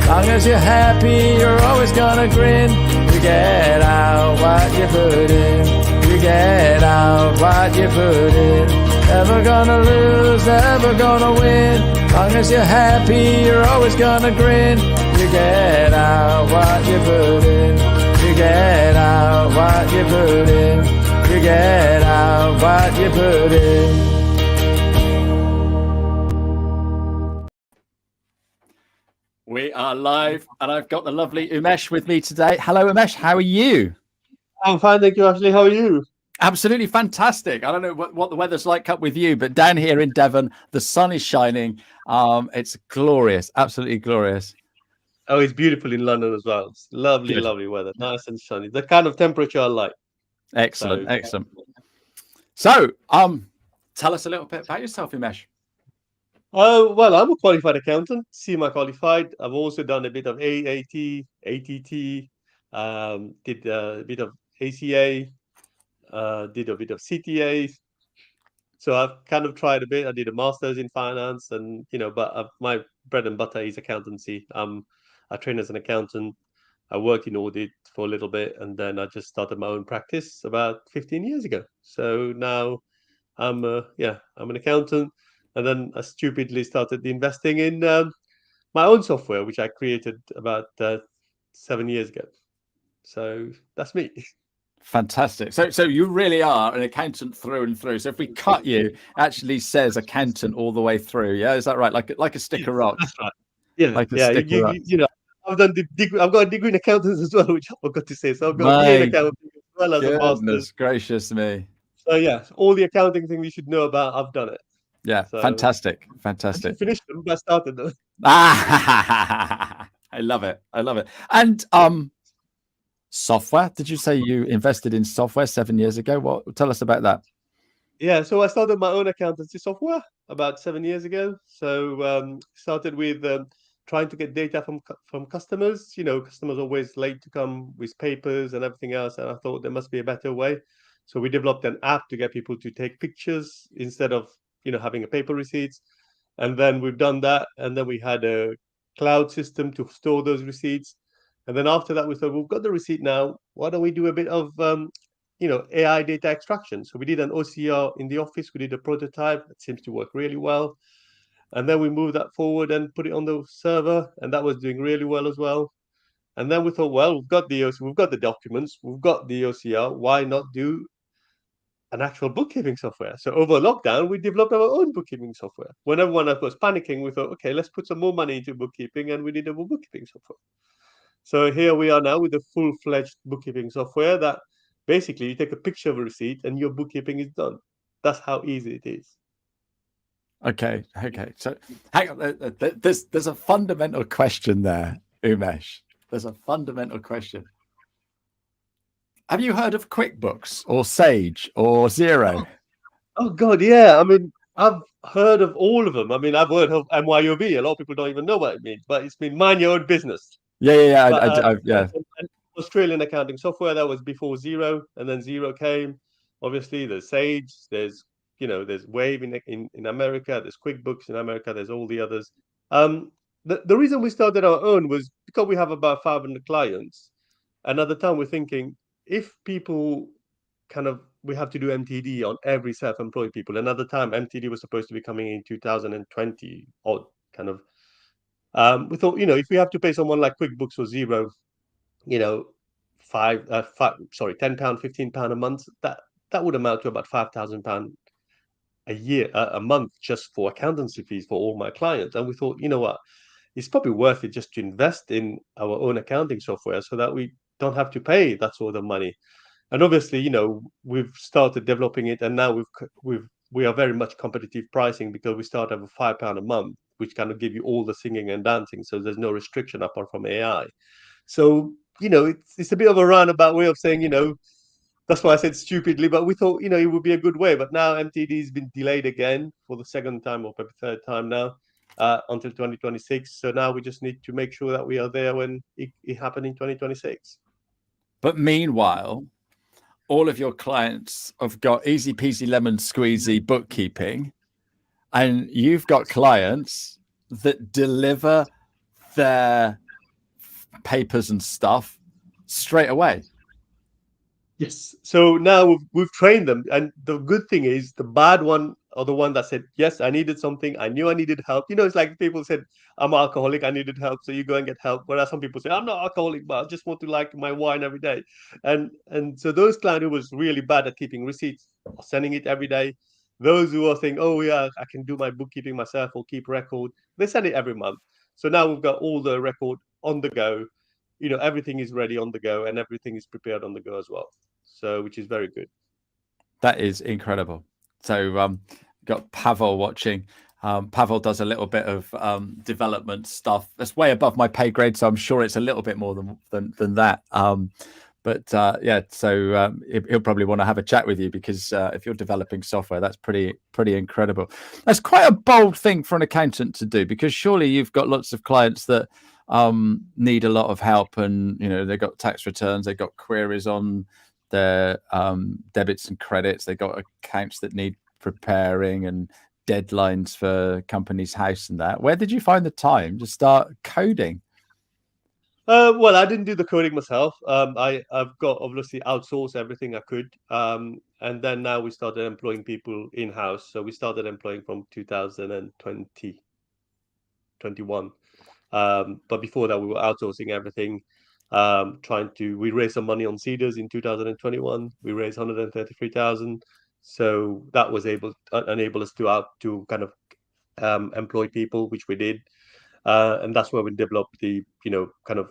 Long as you're happy, you're always gonna grin. You get out what you put in. You get out what you put in. Never gonna lose, never gonna win. Long as you're happy, you're always gonna grin. You get out what you put in. You get out what you put in. You get out what you put in. We are live, and I've got the lovely Oumesh with me today. Hello, Oumesh. How are you? I'm fine, thank you, Ashley. How are you? Absolutely fantastic. I don't know what the weather's like up with you, but down here in Devon, the sun is shining. It's glorious, absolutely glorious. Oh, it's beautiful in London as well. It's lovely, Good. lovely weather, nice and sunny. The kind of temperature I like. Excellent, excellent. So, tell us a little bit about yourself, Oumesh. Well, I'm a qualified accountant, CMA qualified. I've also done a bit of AAT, ATT, did a bit of ACA, did a bit of CTA. So I've kind of tried a bit. I did a master's in finance, and but my bread and butter is accountancy. I trained as an accountant. I worked in audit for a little bit, and then I just started my own practice about 15 years ago. So now I'm an accountant, and then I stupidly started investing in my own software, which I created about 7 years ago. So that's me. Fantastic. So you really are an accountant through and through. So if we cut you, it actually says accountant all the way through. Yeah, is that right? Like a stick of rock. That's right. Yeah, like a yeah. stick of rock. I've done I've got a degree in accountants as well, which I forgot to say. So I've got a BA in accounting as well as a master's. Goodness gracious me. So yeah, all the accounting things you should know about, I've done it. Yeah, so, fantastic. I finished them, but I started them. I love it. I love it. And software. Did you say you invested in software 7 years ago? Tell us about that. Yeah, so I started my own accountancy software about 7 years ago. So started with trying to get data from customers. Customers always late to come with papers and everything else, and I thought there must be a better way. So we developed an app to get people to take pictures instead of having a paper receipts. And then we've done that, and then we had a cloud system to store those receipts. And then after that, we thought, we've got the receipt now. Why don't we do a bit of AI data extraction? So we did an OCR in the office. We did a prototype that seems to work really well. And then we moved that forward and put it on the server, and that was doing really well as well. And then we thought, well, we've got the documents, we've got the OCR. Why not do an actual bookkeeping software? So over lockdown, we developed our own bookkeeping software. When everyone was panicking, we thought, okay, let's put some more money into bookkeeping, and we did a bookkeeping software. So here we are now with a full-fledged bookkeeping software that basically you take a picture of a receipt and your bookkeeping is done. That's how easy it is. Okay. So hang on. There's a fundamental question there, Oumesh. There's a fundamental question. Have you heard of QuickBooks or Sage or Xero? Oh God, yeah. I mean, I've heard of all of them. I mean, I've heard of MYOB. A lot of people don't even know what it means, but it's been mind your own business. Yeah. Australian accounting software that was before Xero, and then Xero came. Obviously, there's Sage. There's Wave in America. There's QuickBooks in America. There's all the others. The reason we started our own was because we have about 500 clients, and at the time we're thinking, if people we have to do MTD on every self-employed people. Another time, MTD was supposed to be coming in 2020 odd kind of. We thought, if we have to pay someone like QuickBooks or Xero, £10, £15 a month, that would amount to about £5,000 a year, a month, just for accountancy fees for all my clients. And we thought, you know what, it's probably worth it just to invest in our own accounting software so that we don't have to pay that sort of money. And obviously, we've started developing it, and now we are very much competitive pricing, because we start at £5 a month, which kind of give you all the singing and dancing. So there's no restriction apart from AI. So, it's a bit of a roundabout way of saying, that's why I said stupidly, but we thought, it would be a good way. But now MTD has been delayed again for the second time, or maybe third time now, until 2026. So now we just need to make sure that we are there when it happens in 2026. But meanwhile, all of your clients have got easy peasy lemon squeezy bookkeeping, and you've got clients that deliver their papers and stuff straight away. Yes. So now we've trained them, and the good thing is the bad one or the one that said, "Yes, I needed something. I knew I needed help." It's like people said, "I'm an alcoholic. I needed help, so you go and get help." Whereas some people say, "I'm not alcoholic, but I just want to like my wine every day." And so those clients who was really bad at keeping receipts, sending it every day. Those who are saying, "Oh yeah, I can do my bookkeeping myself or keep record," they send it every month. So now we've got all the record on the go. Everything is ready on the go, and everything is prepared on the go as well. So, which is very good. That is incredible. So got Pavel watching. Pavel does a little bit of development stuff that's way above my pay grade, so I'm sure it's a little bit more than that. But yeah, so he'll probably want to have a chat with you, because if you're developing software, that's pretty incredible. That's quite a bold thing for an accountant to do, because surely you've got lots of clients that need a lot of help, and they've got tax returns, they've got queries on their debits and credits, they've got accounts that need preparing, and deadlines for company's house and that. Where did you find the time to start coding? Well, I didn't do the coding myself. I've got obviously outsourced everything I could, and then now we started employing people in house. So we started employing from 2020, 21. But before that, we were outsourcing everything. We raised some money on Seeders in 2021. We raised 133,000. So that was enable us to kind of employ people, which we did. And that's where we developed kind of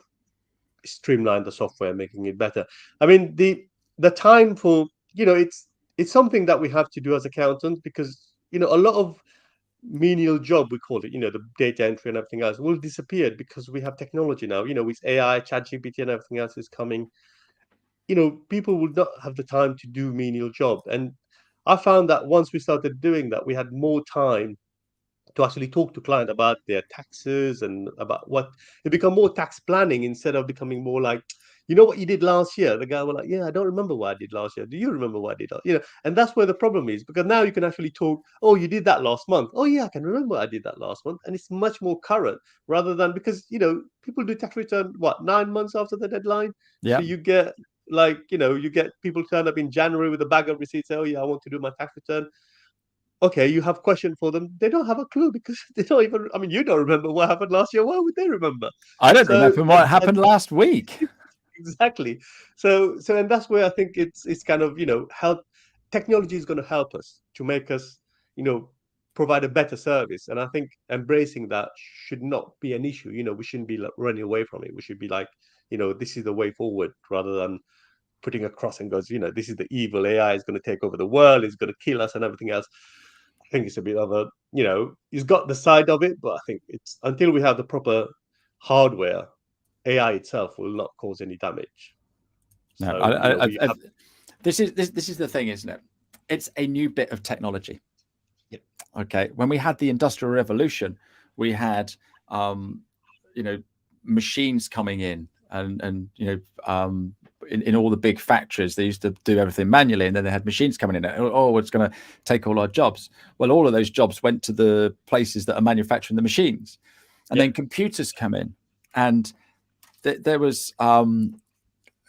streamline the software, making it better. I mean, the time for, it's something that we have to do as accountants, because, a lot of menial job, we call it, the data entry and everything else, will disappear because we have technology now, with AI, ChatGPT and everything else is coming. People would not have the time to do menial job. And I found that once we started doing that, we had more time to actually talk to client about their taxes and about what it become more tax planning, instead of becoming more like, what you did last year. The guy was like, "Yeah, I don't remember what I did last year. Do you remember what I did?" And that's where the problem is, because now you can actually talk, "Oh, you did that last month. Oh yeah, I can remember I did that last month." And it's much more current, rather than, because people do tax return 9 months after the deadline. Yeah. So you get you get people turn up in January with a bag of receipts, say, "Oh yeah, I want to do my tax return." Okay, you have question for them. They don't have a clue, because they don't even. I mean, you don't remember what happened last year. Why would they remember? I don't So remember what happened last week. exactly. So and that's where I think it's kind of help. Technology is going to help us to make us provide a better service, and I think embracing that should not be an issue. We shouldn't be like running away from it. We should be like, this is the way forward, rather than putting a cross and goes, this is the evil AI is going to take over the world, it's going to kill us and everything else. I think it's a bit of a, he's got the side of it, but I think it's until we have the proper hardware, AI itself will not cause any damage. No, So this is the thing, isn't it? It's a new bit of technology. Yep. Okay. When we had the Industrial Revolution, we had machines coming in, and in all the big factories, they used to do everything manually, and then they had machines coming in. Oh, it's going to take all our jobs. Well, all of those jobs went to the places that are manufacturing the machines, and then computers come in, and there was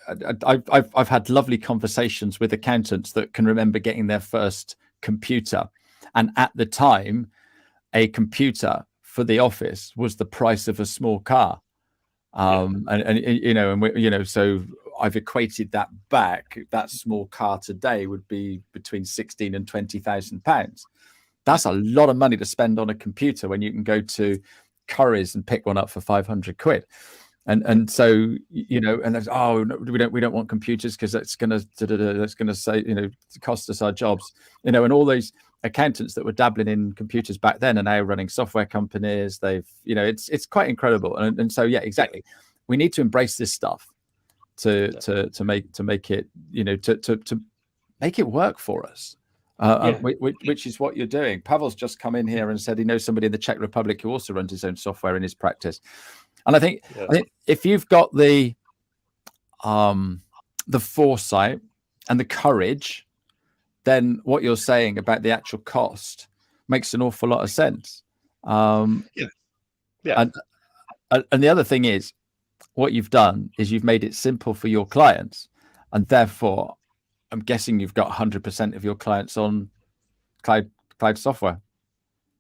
I've had lovely conversations with accountants that can remember getting their first computer, and at the time, a computer for the office was the price of a small car. So I've equated that back. That small car today would be between 16 and 20,000 pounds. That's a lot of money to spend on a computer when you can go to Curry's and pick one up for 500 quid. And so and there's, oh no, we don't want computers because that's gonna say cost us our jobs, and all those accountants that were dabbling in computers back then are now running software companies. They've it's quite incredible, and so yeah, exactly. We need to embrace this stuff to make it to make it work for us. Which is what you're doing. Pavel's just come in here and said he knows somebody in the Czech Republic who also runs his own software in his practice. And I think if you've got the foresight and the courage, then what you're saying about the actual cost makes an awful lot of sense. And the other thing is, what you've done is you've made it simple for your clients, and therefore, I'm guessing you've got 100% of your clients on cloud software.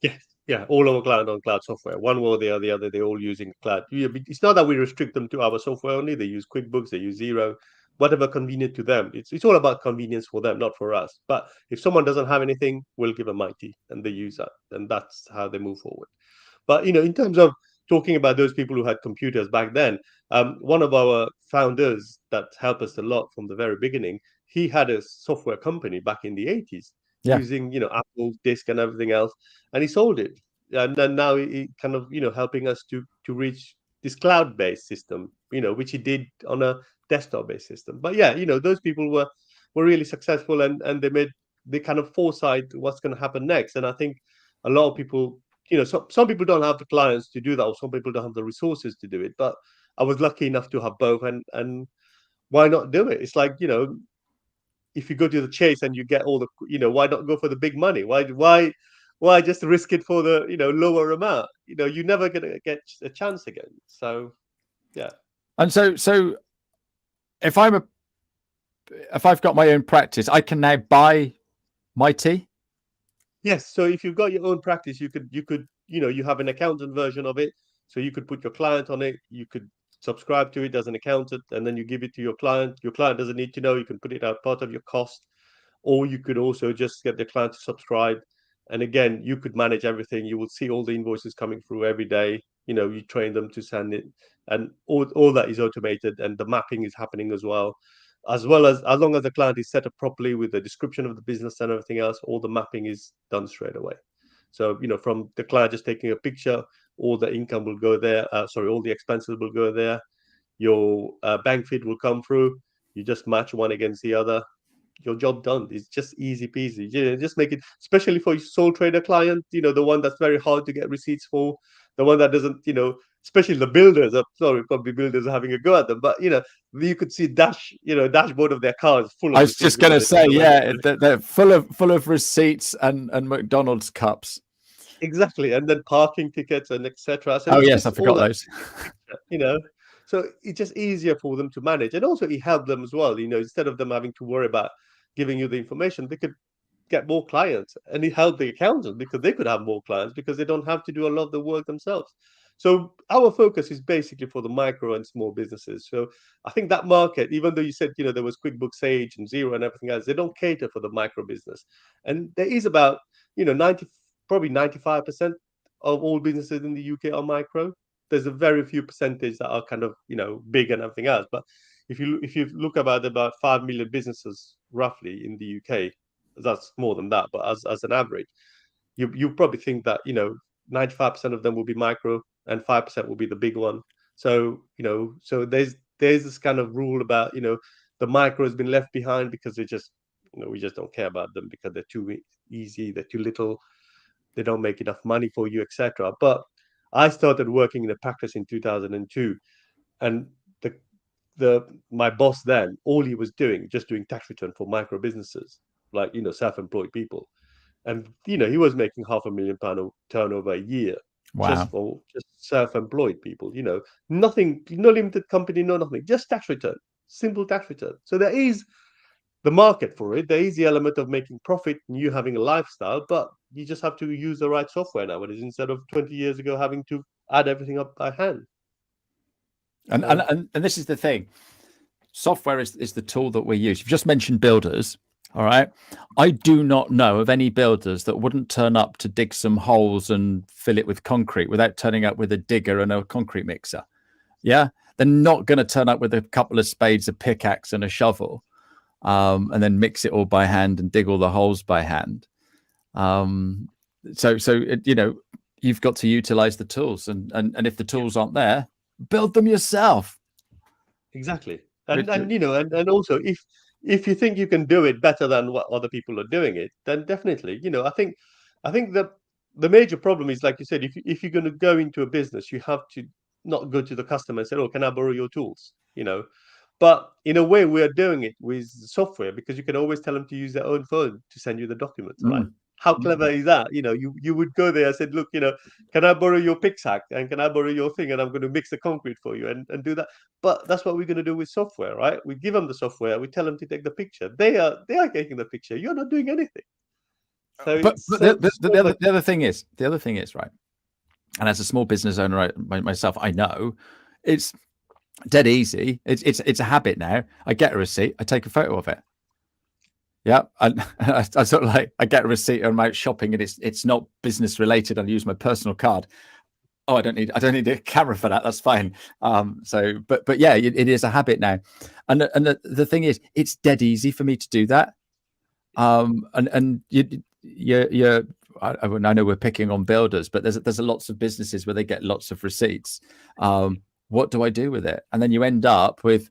Yes, yeah, all our clients on cloud software. One way or the other, they're all using cloud. It's not that we restrict them to our software only. They use QuickBooks, they use Zero, whatever convenient to them. It's all about convenience for them, not for us. But if someone doesn't have anything, we'll give them IT and they use that, and that's how they move forward. But in terms of talking about those people who had computers back then, one of our founders that helped us a lot from the very beginning, he had a software company back in the 80s Yeah. using Apple disk and everything else, and he sold it, and then now he kind of helping us to reach this cloud-based system, which he did on a desktop-based system. But yeah, those people were really successful, and they kind of foresight what's going to happen next. And I think a lot of people, some people don't have the clients to do that, or some people don't have the resources to do it. But I was lucky enough to have both, and why not do it? It's like, if you go to the chase and you get all the, why not go for the big money? Why just risk it for the lower amount? You're never gonna get a chance again. So yeah. And so if I've got my own practice, I can now buy Mighty. Yes. So if you've got your own practice, you could you have an accountant version of it. So you could put your client on it. You could subscribe to it as an accountant, and then you give it to your client. Your client doesn't need to know. You can put it out part of your cost, or you could also just get the client to subscribe. And again, you could manage everything. You will see all the invoices coming through every day. You train them to send it, and all that is automated, and the mapping is happening as well as long as the client is set up properly with the description of the business and everything else, all the mapping is done straight away. So from the client just taking a picture, all the income will go there. All the expenses will go there. Your bank feed will come through. You just match one against the other. Your job done. It's just easy peasy. Just make it, especially for your sole trader client, the one that's very hard to get receipts for, the one that doesn't, especially the builders. I'm sorry, probably builders are having a go at them, but you could see dashboard of their cars full of I was receipts just going to because they say, don't know yeah, anything. they're full of receipts and McDonald's cups. Exactly, and then parking tickets and etc. So Oh it's yes, I just all forgot that those. picture, So it's just easier for them to manage, and also it helped them as well. Instead of them having to worry about giving you the information, they could get more clients, and it helped the accountant because they could have more clients because they don't have to do a lot of the work themselves. So our focus is basically for the micro and small businesses. So I think that market, even though you said there was QuickBooks Sage and Zero and everything else, they don't cater for the micro business, and there is about 95% of all businesses in the UK are micro. There's a very few percentage that are kind of big and everything else, but if you look about 5 million businesses roughly in the UK, that's more than that, but as an average, you probably think that 95% of them will be micro and 5% will be the big one. So so there's this kind of rule about the micro has been left behind because they just we just don't care about them because they're too easy, they're too little, they don't make enough money for you, etc. But I started working in a practice in 2002, and the my boss then, all he was doing, just doing tax return for micro businesses, like self-employed people, and he was making £500,000 of turnover a year just Wow. for just self-employed people. Nothing, no limited company, no nothing, just tax return, simple tax return. So there is the market for it. There is the element of making profit and you having a lifestyle, but you just have to use the right software nowadays instead of 20 years ago having to add everything up by hand. And So and this is the thing. Software is the tool that we use. You've just mentioned builders. All right. I do not know of any builders that wouldn't turn up to dig some holes and fill it with concrete without turning up with a digger and a concrete mixer. Yeah. They're not going to turn up with a couple of spades, a pickaxe, and a shovel, and then mix it all by hand and dig all the holes by hand. So you've got to utilize the tools, and if the tools aren't there, build them yourself. exactly. And also if you think you can do it better than what other people are doing it, then definitely, I think that the major problem is, like you said, if you're going to go into a business, you have to not go to the customer and say, "Oh, can I borrow your tools?" But in a way, we are doing it with software because you can always tell them to use their own phone to send you the documents, right? how clever is that? You would go there and said, look, can I borrow your pick sack and can I borrow your thing, and I'm going to mix the concrete for you and do that. But that's what we're going to do with software, right? We give them the software, we tell them to take the picture. They are taking the picture. You're not doing anything. So But it's so the other thing is right. And as a small business owner myself, I know it's dead easy. It's a habit now. I get a receipt, I take a photo of it. Yeah, I sort of like, I get a receipt and I'm out shopping and it's not business related. I'll use my personal card. Oh, I don't need a camera for that. That's fine. But yeah, it is a habit now. And the thing is, it's dead easy for me to do that. And I know we're picking on builders, but there's lots of businesses where they get lots of receipts. What do I do with it? And then you end up with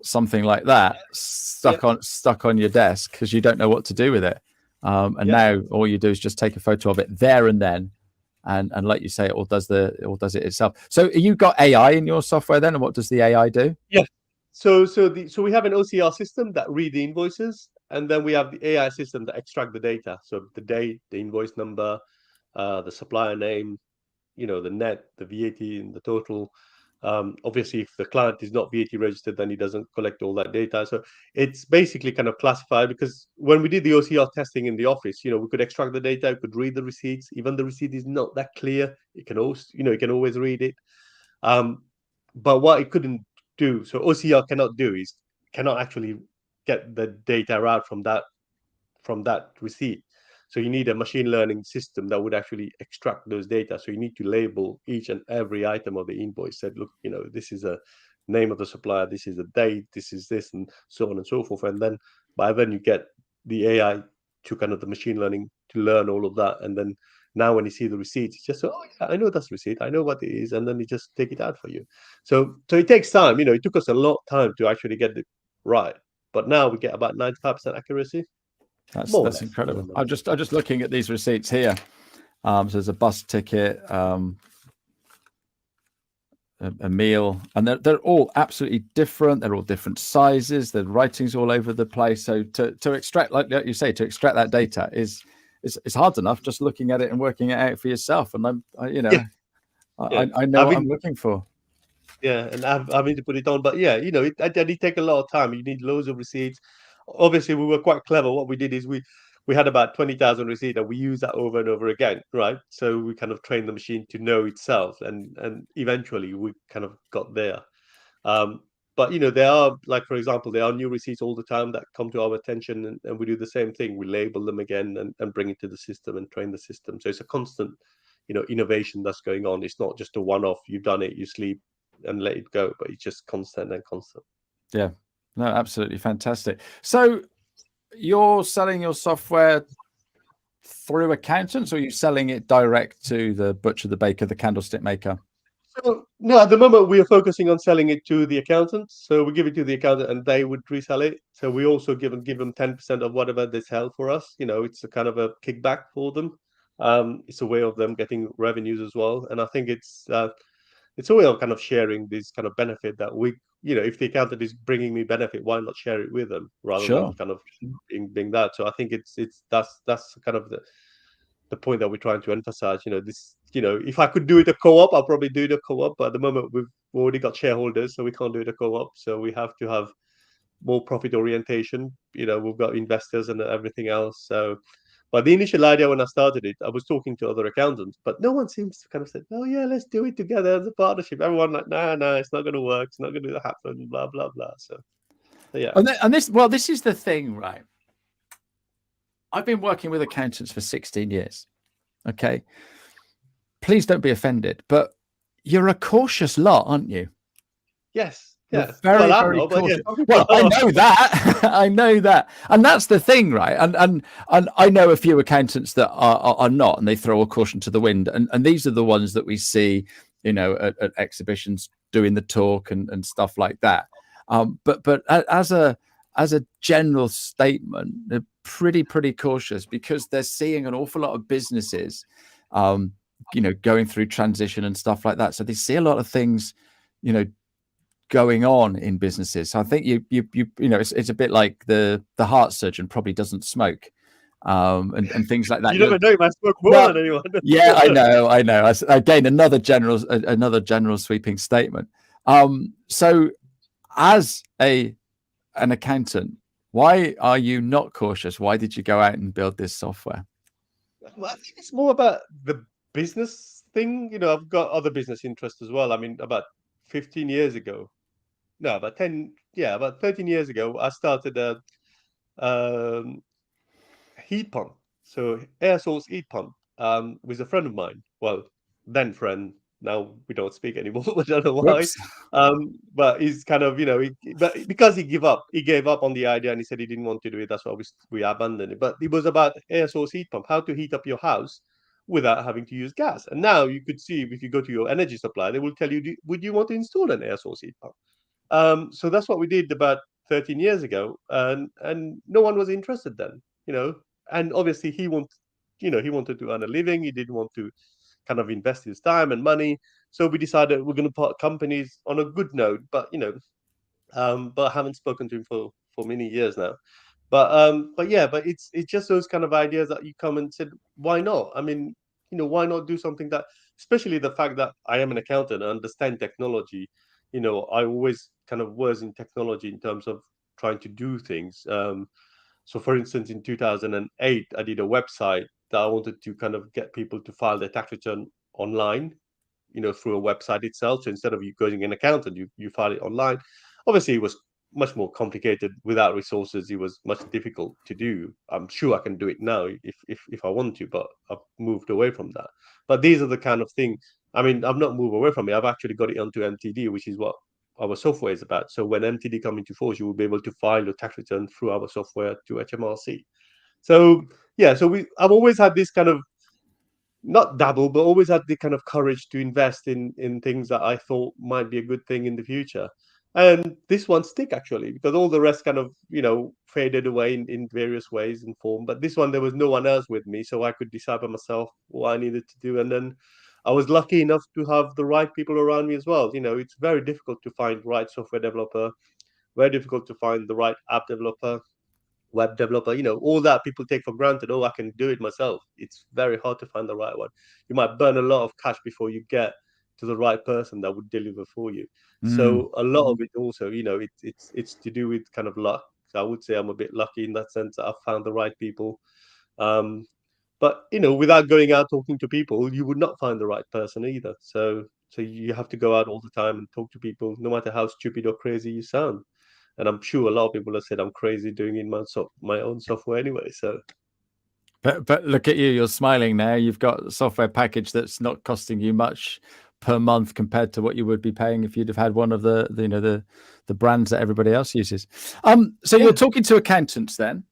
something like that stuck on your desk because you don't know what to do with it. Now all you do is just take a photo of it there and then, and like you say, it all does it itself. So you got AI in your software then, and what does the AI do? Yeah. So we have an OCR system that read the invoices, and then we have the AI system that extract the data. So the date, the invoice number, the supplier name, the net, the VAT, and the total. Obviously, if the client is not VAT registered, then he doesn't collect all that data. So it's basically kind of classified, because when we did the OCR testing in the office, we could extract the data, we could read the receipts. Even the receipt is not that clear, you can always read it. But what it couldn't do, so OCR cannot actually get the data out from that receipt. So you need a machine learning system that would actually extract those data. So you need to label each and every item of the invoice. Said, look, this is a name of the supplier, this is a date, this is this, and so on and so forth. And then by then you get the AI to kind of the machine learning to learn all of that. And then now when you see the receipts, it's just, oh yeah, I know that's receipt, I know what it is, and then you just take it out for you. So it takes time. It took us a lot of time to actually get it right. But now we get about 95% accuracy. That's incredible. I'm just looking at these receipts here. So there's a bus ticket, a meal, and they're all absolutely different. They're all different sizes. The writing's all over the place. So to extract, like you say, to extract that data is hard enough just looking at it and working it out for yourself. And I know what I'm looking for. Yeah, and having to put it on, but yeah, it did take a lot of time. You need loads of receipts. Obviously, we were quite clever. What we did is we had about 20,000 receipts, and we use that over and over again, right? So we kind of trained the machine to know itself, and eventually we kind of got there. But there are, like, for example, there are new receipts all the time that come to our attention, and we do the same thing. We label them again and bring it to the system and train the system. So it's a constant, innovation that's going on. It's not just a one-off. You've done it, you sleep and let it go, but it's just constant. Yeah, no, absolutely fantastic. So you're selling your software through accountants, or are you selling it direct to the butcher, the baker, the candlestick maker? So no, at the moment we are focusing on selling it to the accountants. So we give it to the accountant and they would resell it. So we also give them 10% of whatever they sell for us. It's a kind of a kickback for them. It's a way of them getting revenues as well. And I think it's a way of kind of sharing this kind of benefit that we, if the accountant is bringing me benefit, why not share it with them rather than kind of being that. So I think that's kind of the point that we're trying to emphasize. If I could do it a co-op, I'll probably do it a co-op. But at the moment, we've already got shareholders, so we can't do it a co-op. So we have to have more profit orientation. We've got investors and everything else. So. But the initial idea when I started it, I was talking to other accountants, but no one seems to kind of say, "Oh yeah, let's do it together as a partnership." Everyone like, "No, it's not going to work. It's not going to happen." Blah blah blah. So yeah. And this is the thing, right? I've been working with accountants for 16 years. Okay, please don't be offended, but you're a cautious lot, aren't you? Yes. Yeah, very cautious. Yeah. Well, I know that. I know that, and that's the thing, right? And I know a few accountants that are not, and they throw a caution to the wind. And these are the ones that we see, at exhibitions doing the talk and stuff like that. But as a general statement, they're pretty cautious because they're seeing an awful lot of businesses, going through transition and stuff like that. So they see a lot of things, going on in businesses. So I think it's a bit like the heart surgeon probably doesn't smoke, and things like that. You never know, you might smoke more Well, than anyone. yeah, I know. Again, another general sweeping statement. So, as an accountant, why are you not cautious? Why did you go out and build this software? Well, I think it's more about the business thing. I've got other business interests as well. I mean, about 15 years ago, no, about 10, yeah, about 13 years ago, I started a um, heat pump. So air source heat pump with a friend of mine. Well, then friend. Now we don't speak anymore. I don't know why. Whoops. But he's kind of, but because he gave up on the idea and he said he didn't want to do it. That's why we abandoned it. But it was about air source heat pump, how to heat up your house without having to use gas. And now you could see if you go to your energy supplier, they will tell you, would you want to install an air source heat pump? So that's what we did about 13 years ago, and no one was interested then, And obviously he wanted to earn a living. He didn't want to kind of invest his time and money. So we decided we're going to put companies on a good note, but I haven't spoken to him for many years now. But yeah, but it's just those kind of ideas that you come and said, why not? I mean, why not do something that, especially the fact that I am an accountant, I understand technology. I always kind of was in technology in terms of trying to do things. So for instance, in 2008, I did a website that I wanted to kind of get people to file their tax return online, through a website itself. So instead of you going an accountant, you file it online. Obviously, it was much more complicated without resources. It was much difficult to do. I'm sure I can do it now if I want to, but I've moved away from that. But these are the kind of thing. I mean, I've not moved away from it. I've actually got it onto MTD, which is what our software is about. So when MTD come into force, you will be able to file your tax return through our software to HMRC. So yeah, so I've always had this kind of, not dabble, but always had the kind of courage to invest in things that I thought might be a good thing in the future. And this one stick actually, because all the rest kind of, faded away in various ways and form. But this one, there was no one else with me, so I could decide by myself what I needed to do. And then I was lucky enough to have the right people around me as well. It's very difficult to find the right software developer, very difficult to find the right app developer, web developer, all that people take for granted. Oh, I can do it myself. It's very hard to find the right one. You might burn a lot of cash before you get to the right person that would deliver for you. Mm. So a lot of it also, it's to do with kind of luck. So I would say I'm a bit lucky in that sense that I've found the right people. Um, but without going out talking to people, you would not find the right person either. So you have to go out all the time and talk to people, no matter how stupid or crazy you sound. And I'm sure a lot of people have said I'm crazy doing in my own software anyway. So But look at you, you're smiling now. You've got a software package that's not costing you much per month compared to what you would be paying if you'd have had one of the brands that everybody else uses. So yeah, you're talking to accountants then.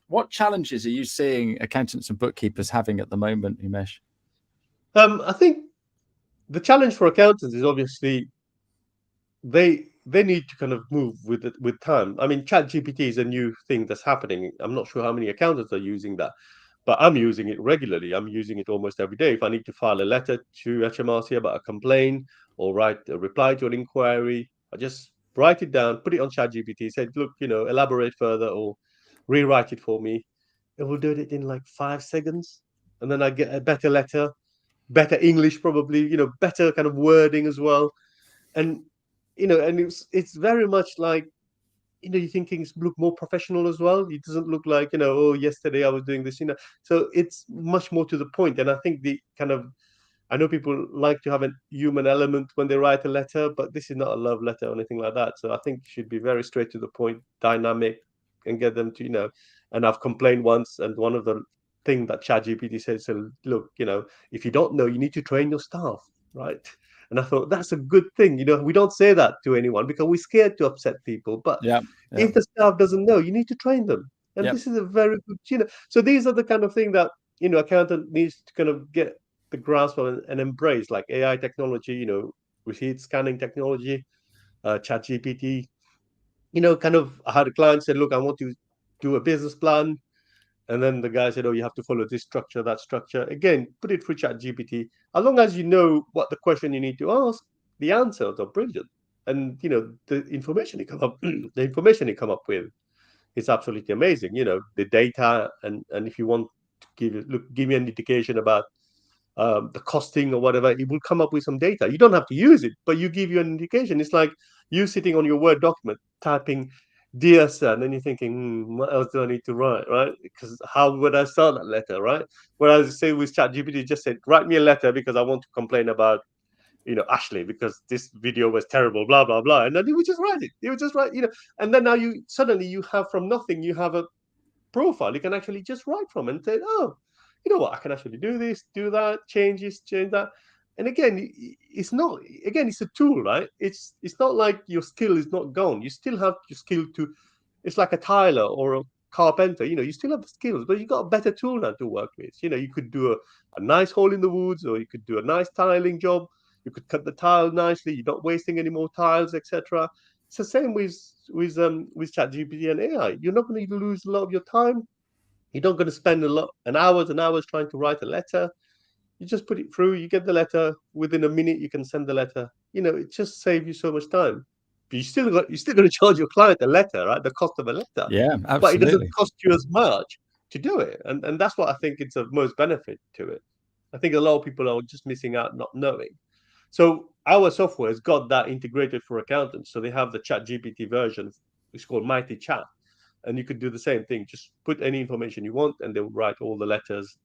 What challenges are you seeing accountants and bookkeepers having at the moment, Oumesh? I think the challenge for accountants is obviously they need to kind of move with it with time. I mean, ChatGPT is a new thing that's happening. I'm not sure how many accountants are using that, but I'm using it regularly. I'm using it almost every day. If I need to file a letter to HMRC about a complaint or write a reply to an inquiry, I just write it down, put it on ChatGPT, say, look, elaborate further or rewrite it for me. It will do it in like 5 seconds, and then I get a better letter, better English, probably, better kind of wording as well. And and it's very much like, you're thinking it's look more professional as well. It doesn't look like, oh, yesterday I was doing this, so it's much more to the point. And I think the kind of, I know people like to have a human element when they write a letter, but this is not a love letter or anything like that. So I think it should be very straight to the point, dynamic, and get them to, and I've complained once, and one of the thing that ChatGPT says, so look, if you don't know, you need to train your staff, right? And I thought that's a good thing. We don't say that to anyone because we're scared to upset people. But Yeah, yeah, if the staff doesn't know, you need to train them. And yeah. this is a very good, so these are the kind of thing that, accountant needs to kind of get the grasp of and embrace, like AI technology, receipt scanning technology, chat GPT, kind of, I had a client said, look, I want to do a business plan. And then the guy said, oh, you have to follow this structure, that structure. Again, put it through chat GPT. As long as you know what the question you need to ask, the answers are brilliant. And, the information you come up, the information you come up with it's absolutely amazing. The data, and if you want to give me an indication about the costing or whatever, it will come up with some data. You don't have to use it, but you give you an indication. It's like you sitting on your Word document, typing "Dear Sir," and then you're thinking, what else do I need to write, right? Because how would I start that letter, right? Whereas, say with ChatGPT, just said, write me a letter because I want to complain about, Ashley, because this video was terrible, blah, blah, blah. And then he would just write it. He would just write, and then now you have from nothing, you have a profile you can actually just write from and say, oh, you know what, I can actually do this, do that, change this, change that. And again, it's not, again, it's a tool, right? It's not like your skill is not gone. You still have your skill to, it's like a tiler or a carpenter, you still have the skills, but you got a better tool now to work with. You could do a nice hole in the woods, or you could do a nice tiling job. You could cut the tile nicely. You're not wasting any more tiles, etc. It's the same with ChatGPT and AI. You're not going to lose a lot of your time. You're not going to spend an hours and hours trying to write a letter. You just put it through. You get the letter within a minute. You can send the letter. It just saves you so much time. But you're still going to charge your client a letter, right? The cost of a letter, Yeah, but it doesn't absolutely. cost you as much to do it, and that's what I think it's of most benefit to it. I think a lot of people are just missing out not knowing. So our software has got that integrated for accountants. So they have the Chat GPT version, it's called Mighty Chat. And you could do the same thing. Just put any information you want, and they'll write all the letters,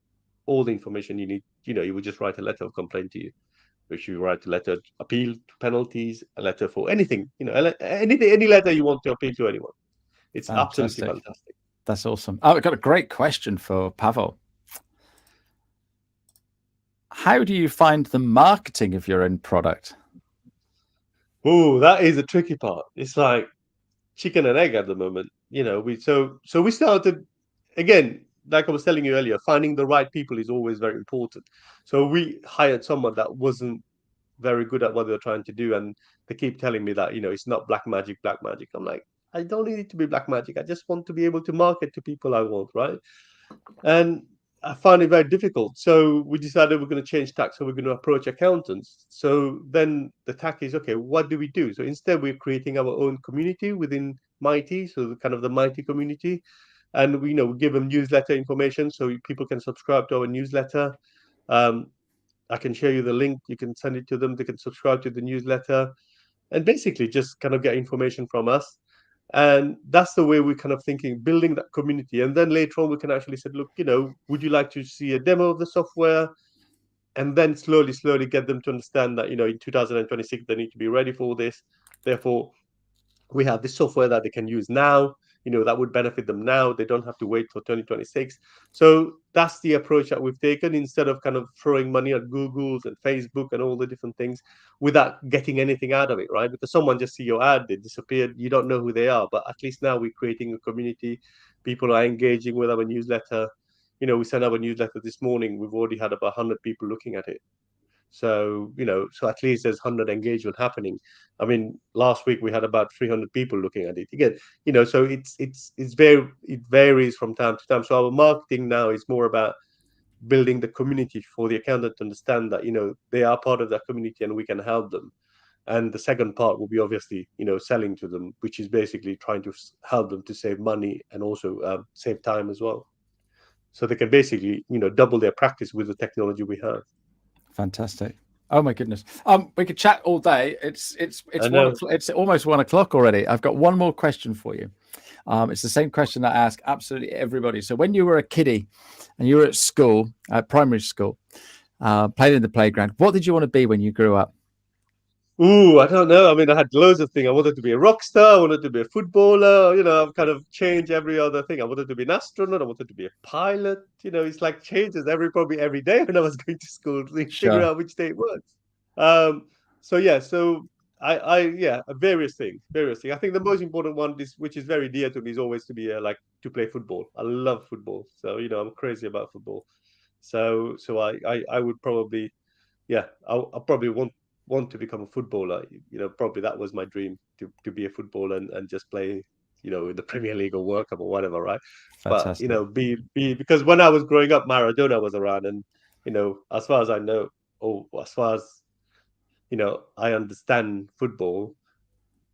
all the information you need. You would just write a letter of complaint to you, which you write a letter to appeal to penalties, a letter for anything, anything, any letter you want to appeal to anyone. It's absolutely Fantastic. fantastic. That's awesome. Oh, I've got a great question for Pavel. How do you find the marketing of your own product? Oh, that is a tricky part. It's like chicken and egg at the moment. We started again, like I was telling you earlier, finding the right people is always very important. So we hired someone that wasn't very good at what they're trying to do, and they keep telling me that it's not black magic, black magic. I'm like, I don't need it to be black magic. I just want to be able to market to people I want, right? And I found it very difficult. So we decided we're going to change tack. So we're going to approach accountants. So then the tack is, okay, what do we do? So instead, we're creating our own community within Mighty, so the kind of the Mighty community. And we give them newsletter information so people can subscribe to our newsletter. Um, I can share you the link. You can send it to them. They can subscribe to the newsletter and basically just kind of get information from us. And that's the way we're kind of thinking, building that community. And then later on, we can actually say, look, would you like to see a demo of the software? And then slowly get them to understand that, in 2026, they need to be ready for this. Therefore, we have this software that they can use now, that would benefit them now. They don't have to wait for 2026. So that's the approach that we've taken, instead of kind of throwing money at Google's and Facebook and all the different things without getting anything out of it, right? Because someone just see your ad, they disappeared, you don't know who they are. But at least now we're creating a community. People are engaging with our newsletter. We sent our newsletter this morning. We've already had about 100 people looking at it. So at least there's 100 engagement happening. I mean, last week we had about 300 people looking at it. Again, so it varies from time to time. So our marketing now is more about building the community for the accountant to understand that, they are part of that community and we can help them. And the second part will be obviously, selling to them, which is basically trying to help them to save money and also save time as well. So they can basically, double their practice with the technology we have. Fantastic. Oh my goodness. We could chat all day. It's I one know. o'clock. It's almost 1 o'clock already. I've got one more question for you. It's the same question that I ask absolutely everybody. So when you were a kiddie and you were at school, primary school, playing in the playground, what did you want to be when you grew up? Ooh, I don't know. I mean, I had loads of things. I wanted to be a rock star. I wanted to be a footballer. I've kind of changed every other thing. I wanted to be an astronaut. I wanted to be a pilot. It's like changes probably every day when I was going to school to figure Sure. out which day it was. Um, so yeah, so yeah, various things, various things. I think the most important one is, which is very dear to me, is always to be like to play football. I love football. So, I'm crazy about football. So I would probably, yeah, I probably want to become a footballer. Probably that was my dream, to be a footballer and just play, in the Premier League or World Cup or whatever, right? But Fantastic. be because when I was growing up, Maradona was around, and as far as I know, or as far as I understand football,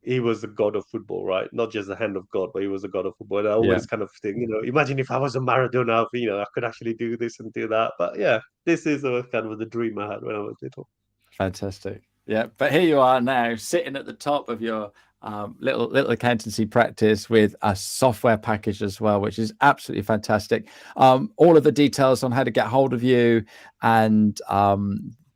he was the god of football, right? Not just the hand of God, but he was the god of football. And I Yeah. always kind of think, imagine if I was a Maradona, I could actually do this and do that. But yeah, this is kind of the dream I had when I was little. Fantastic. Yeah, but here you are now, sitting at the top of your little accountancy practice with a software package as well, which is absolutely fantastic. All of the details on how to get hold of you and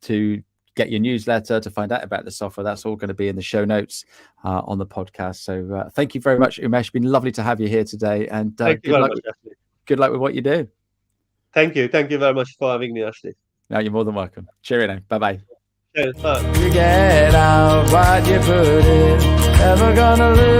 to get your newsletter, to find out about the software, that's all going to be in the show notes on the podcast. So thank you very much, Oumesh. It's been lovely to have you here today, and Thank you very much, Ashley. Good luck with what you do. Thank you very much for having me, Ashley. No, you're more than welcome. Cheerio now. Bye-bye. Cheers, bye. You get out what you put in, never gonna lose.